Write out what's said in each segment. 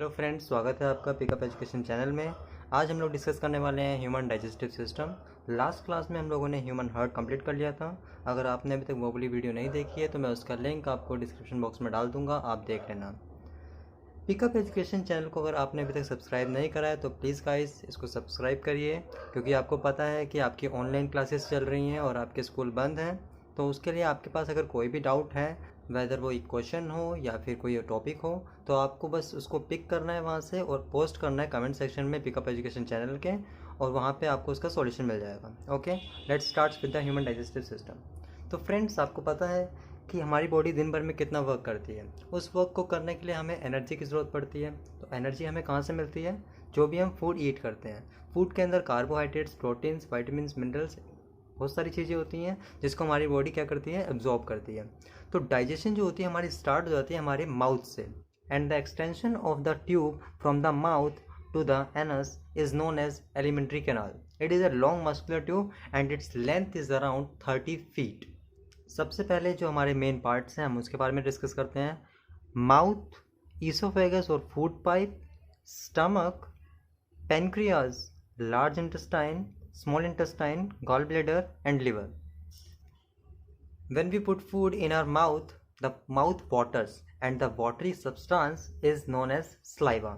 Hello friends, स्वागत है आपका पिकअप एजुकेशन चैनल में। आज हम लोग डिस्कस करने वाले हैं human digestive system. Last class में हम लोगों ने ह्यूमन हार्ट कंप्लीट कर लिया था। अगर आपने अभी तक वो वाली वीडियो नहीं देखी है तो मैं उसका लिंक आपको डिस्क्रिप्शन बॉक्स में डाल दूंगा, आप देख लेना। पिकअप एजुकेशन चैनल को अगर आपने अभी तक सब्सक्राइब नहीं करा है तो प्लीज़ गाइस इसको सब्सक्राइब करिए, क्योंकि आपको पता है कि आपकी ऑनलाइन क्लासेस चल रही हैं और आपके स्कूल बंद हैं। तो उसके लिए आपके पास अगर कोई भी डाउट है, वेदर वो एक क्वेश्चन हो या फिर कोई टॉपिक हो, तो आपको बस उसको पिक करना है वहाँ से और पोस्ट करना है कमेंट सेक्शन में पिकअप एजुकेशन चैनल के, और वहाँ पे आपको उसका सॉल्यूशन मिल जाएगा। Okay, let's start with the human digestive system. तो फ्रेंड्स, आपको पता है कि हमारी बॉडी दिन भर में कितना वर्क करती है। उस वर्क को करने के लिए हमें एनर्जी की ज़रूरत पड़ती है। तो एनर्जी हमें कहाँ से मिलती है? जो भी हम फूड ईट करते हैं। फूड के अंदर कार्बोहाइड्रेट्स, प्रोटीन्स, विटामिन्स, मिनरल्स, बहुत सारी चीज़ें होती हैं जिसको हमारी बॉडी क्या करती है? एब्जॉर्ब करती है। तो डाइजेशन जो होती है हमारी स्टार्ट हो जाती है हमारे माउथ से, and the extension of the tube from the mouth to the anus is known as alimentary canal. It is a long muscular tube and its length is around 30 feet. सबसे पहले जो हमारे main parts हैं हम उसके बारे में discuss करते हैं। माउथ, ईसोफेगस और food pipe, stomach, pancreas, large intestine, small intestine, gall bladder and liver. When we put food in our mouth, the mouth waters and the watery substance is known as saliva.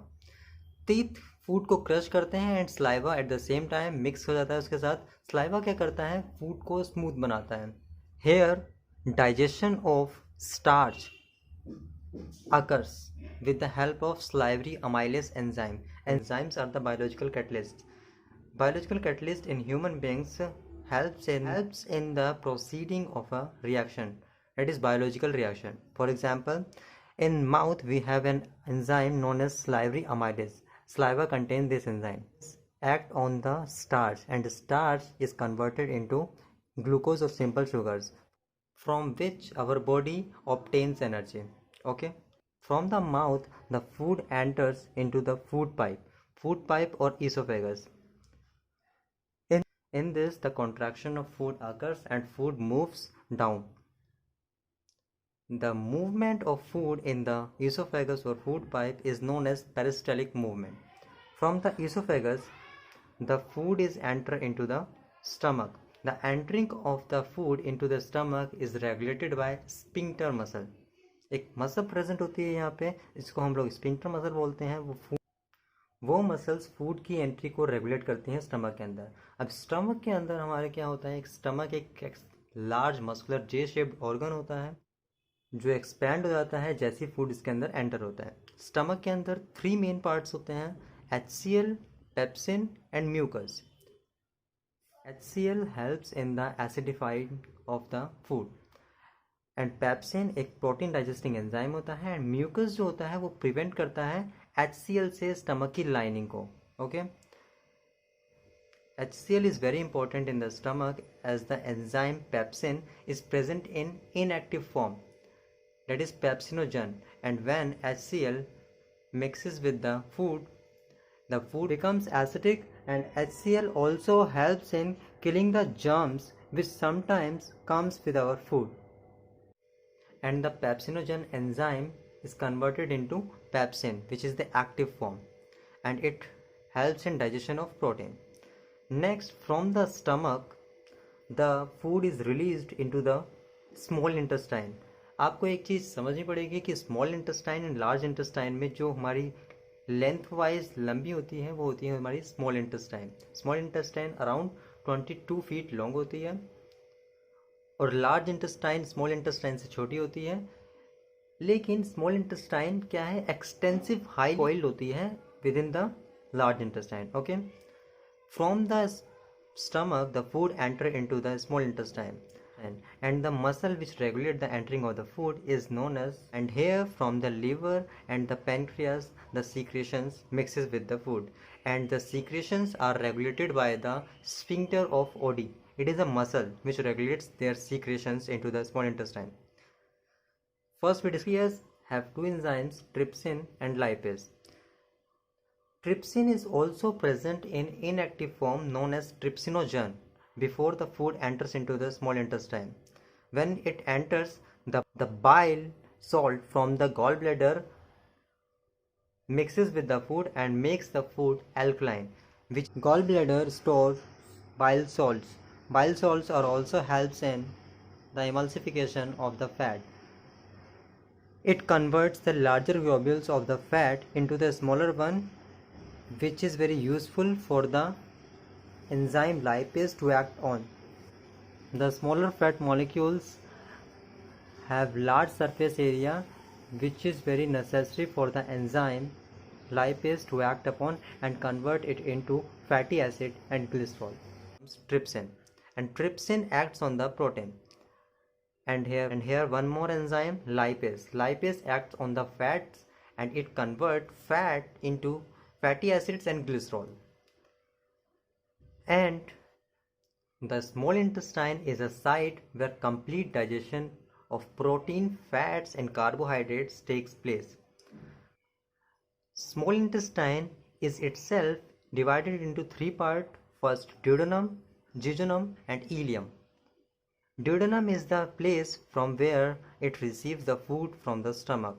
Teeth food को crush करते हैं and saliva at the same time mix हो जाता है उसके साथ। Saliva क्या करता है? फूड को स्मूथ बनाता है। Here digestion of starch occurs with the help of salivary amylase enzyme. Enzymes are the biological catalysts. Biological catalyst in human beings helps in the proceeding of a reaction, that is biological reaction. For example, in mouth we have an enzyme known as salivary amylase. Saliva contains this enzyme. Act on the starch, and the starch is converted into glucose or simple sugars, from which our body obtains energy. Okay, from the mouth the food enters into the food pipe or esophagus. In this, the contraction of food occurs and food moves down. The movement of food in the esophagus or food pipe is known as peristaltic movement. From the esophagus, the food is entered into the stomach. The entering of the food into the stomach is regulated by sphincter muscle. एक muscle present होती है यहाँ पे, इसको हम लोग sphincter muscle बोलते हैं। वो मसल्स फूड की एंट्री को रेगुलेट करती हैं स्टमक के अंदर। अब स्टमक के अंदर हमारे क्या होता है? स्टमक एक लार्ज मस्कुलर जे शेप्ड ऑर्गन होता है जो एक्सपैंड हो जाता है जैसे फूड इसके अंदर एंटर होता है। स्टमक के अंदर 3 मेन पार्ट्स होते हैं: HCl, pepsin and mucus. HCl helps in the acidified of the food, and pepsin एक प्रोटीन डाइजेस्टिंग एंजाइम होता है, एंड म्यूकस जो होता है वो प्रिवेंट करता है HCl से स्टमक की लाइनिंग को। Okay, HCl is very important in the stomach as the enzyme pepsin is present in inactive form, that is pepsinogen, and when HCl mixes with the food becomes acidic, and HCl also helps in killing the germs which sometimes comes with our food, and the pepsinogen enzyme is converted into pepsin, which is the active form, and it helps in digestion of protein. Next, from the stomach the food is released into the small intestine. आपको एक चीज़ समझनी पड़ेगी कि small intestine and large intestine में जो हमारी length wise लंबी होती है वो होती है हमारी small intestine. Small intestine around 22 feet long होती है, और लार्ज इंटेस्टाइन स्मॉल इंटेस्टाइन से छोटी होती है। लेकिन स्मॉल इंटेस्टाइन क्या है? एक्सटेंसिव हाई ऑयल होती है with in the large intestine. Okay, from the stomach the food enter into the small intestine, and the muscle which regulate the entering of the food is known as, and here from the liver and the pancreas the secretions mixes with the food, and the secretions are regulated by the sphincter of Oddi. It is a muscle which regulates their secretions into the small intestine. First we discuss have 2 enzymes, trypsin and lipase. Trypsin is also present in inactive form known as trypsinogen before the food enters into the small intestine. When it enters, the bile salt from the gallbladder mixes with the food and makes the food alkaline, which gallbladder stores bile salts. Bile salts are also helps in the emulsification of the fat. It converts the larger globules of the fat into the smaller one, which is very useful for the enzyme lipase to act on. The smaller fat molecules have large surface area, which is very necessary for the enzyme lipase to act upon and convert it into fatty acid and glycerol. Trypsin, and trypsin acts on the protein. And here one more enzyme, lipase acts on the fats and it converts fat into fatty acids and glycerol. And the small intestine is a site where complete digestion of protein, fats and carbohydrates takes place. Small intestine is itself divided into three parts. First, duodenum, jejunum and ileum. Duodenum is the place from where it receives the food from the stomach,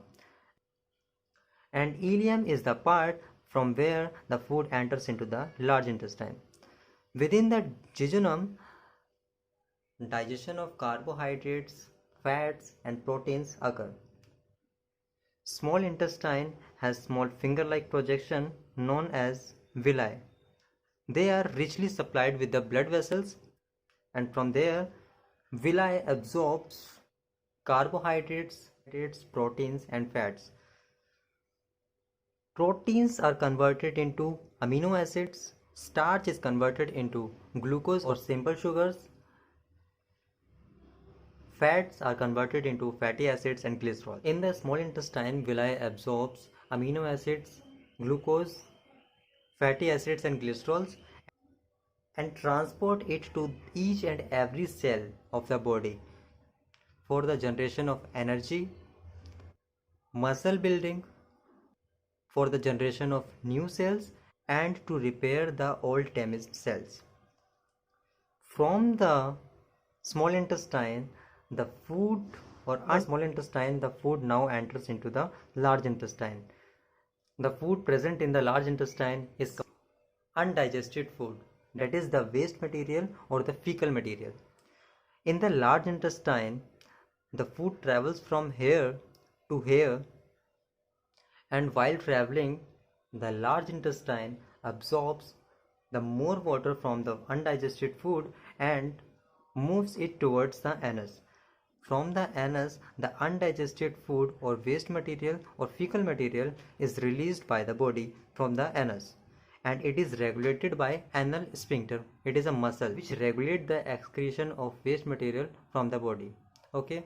and ileum is the part from where the food enters into the large intestine. Within the jejunum, digestion of carbohydrates, fats and proteins occur. Small intestine has small finger-like projection known as villi. They are richly supplied with the blood vessels, and from there villi absorbs carbohydrates, proteins and fats. Proteins are converted into amino acids, starch is converted into glucose or simple sugars, fats are converted into fatty acids and glycerol. In the small intestine, villi absorbs amino acids, glucose, fatty acids and glycerols and transport it to each and every cell of the body for the generation of energy, muscle building, for the generation of new cells and to repair the old damaged cells. From the small intestine, the food now enters into the large intestine. The food present in the large intestine is undigested food, that is the waste material or the fecal material. In the large intestine, the food travels from here to here, and while traveling, the large intestine absorbs the more water from the undigested food and moves it towards the anus. From the anus, the undigested food or waste material or fecal material is released by the body from the anus, and it is regulated by anal sphincter. It is a muscle which regulates the excretion of waste material from the body. Okay,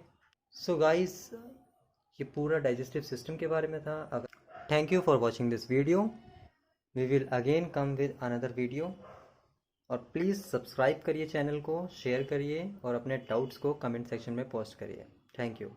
so guys, ये पूरा digestive system के बारे में था. Thank you for watching this video. We will again come with another video. और please subscribe करिए channel को, share करिए और अपने डाउट्स को कमेंट सेक्शन में पोस्ट करिए. Thank you.